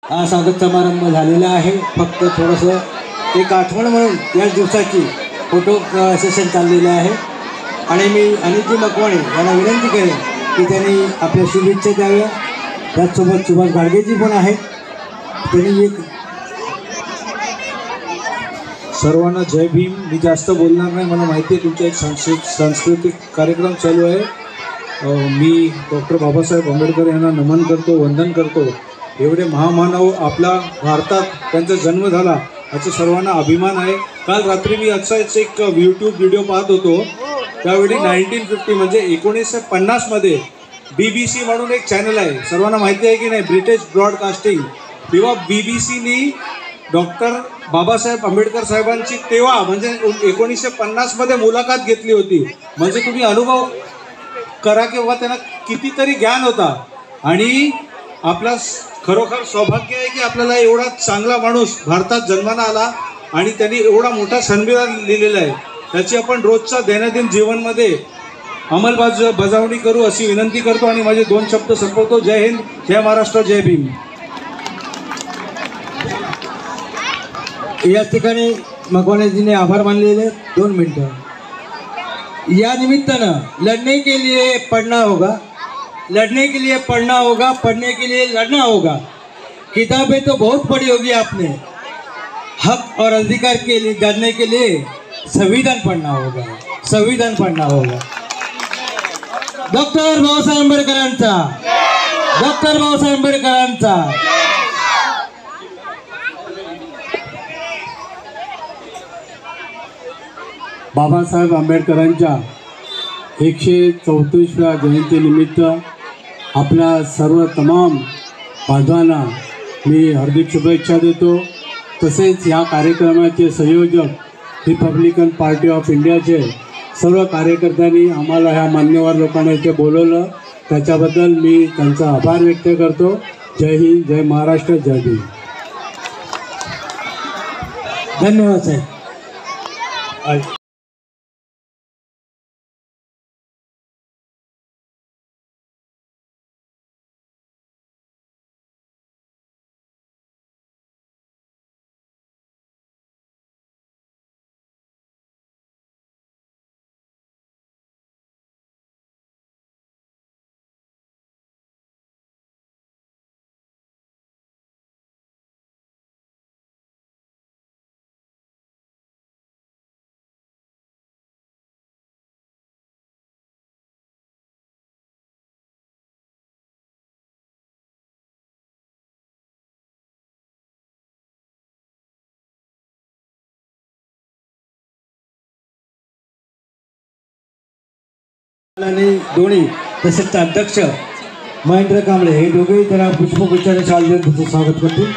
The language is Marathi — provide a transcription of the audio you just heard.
हा स्वागत समारंभ झालेला आहे। फक्त थोडंसं एक आठवण म्हणून याच दिवसाची फोटो सेशन चाललेलं आहे आणि मी अनिलजी मकवाणे यांना विनंती करेन की त्यांनी आपल्या शुभेच्छा द्याव्या। त्याचसोबत सुभाष गाडगेजी पण आहेत, त्यांनी एक सर्वांना जय भीम। मी जास्त बोलणार नाही, मला माहिती आहे तुमचा एक सांस्कृतिक कार्यक्रम चालू आहे। मी डॉक्टर बाबासाहेब आंबेडकर यांना नमन करतो, वंदन करतो। एवढे महामानव आपला भारतात त्यांचा जन्म झाला याचा सर्वांना अभिमान आहे। काल रात्री मी असाच एक यूट्यूब व्हिडिओ पाहत होतो, त्यावेळी 1950 म्हणजे 1950 मध्ये BBC म्हणून एक चॅनल आहे, सर्वांना माहिती आहे की नाही, ब्रिटिश ब्रॉडकास्टिंग। तेव्हा BBCनी डॉक्टर बाबासाहेब आंबेडकर साहेबांची तेव्हा म्हणजे 1950 मध्ये मुलाखत घेतली होती। म्हणजे तुम्ही अनुभव करा किंवा त्यांना कितीतरी ज्ञान होता आणि आपला खरोखर सौभाग्य आहे की आपल्याला एवढा चांगला माणूस भारतात जन्माला आला आणि त्यांनी एवढा मोठा संविधान लिहिलेला आहे, त्याची आपण रोजच्या दैनंदिन जीवनमध्ये अंमलबजावणी करू अशी विनंती करतो आणि माझे 2 शब्द संपवतो। जय हिंद, जय महाराष्ट्र, जय भीम। या ठिकाणी मकवाणेजीने आभार मानलेले। 2 मिनटं। या निमित्तानं लड़ने के लिए पढ़ना होगा, लड़ने के लिए पढ़ना होगा, पढ़ने के लिए लड़ना होगा। किताबें तो बहुत पढ़ी होगी आपने, हक और अधिकार के लिए जानने के लिए संविधान पढ़ना होगा, संविधान पढ़ना होगा। डॉक्टर बाबासाहेब आंबेडकरांचा, डॉक्टर बाबासाहेब आंबेडकरांचा। बाबासाहेब आंबेडकरांच्या 134व्या जयंतीनिमित्त आपल्या सर्व तमाम बांधवांना मी हार्दिक शुभेच्छा देतो। तसेच या कार्यक्रमाचे संयोजक रिपब्लिकन पार्टी ऑफ इंडियाचे सर्व कार्यकर्त्यांनी आम्हाला ह्या मान्यवर लोकांना इथे बोलवलं, त्याच्याबद्दल मी त्यांचा आभार व्यक्त करतो। जय हिंद, जय महाराष्ट्र, जय भीम। धन्यवाद साहेब। दोन्ही तसेच अध्यक्ष महेंद्र कांबळे हे दोघेही त्यांना पुष्पगुच्छाने शाल देऊन स्वागत करतील।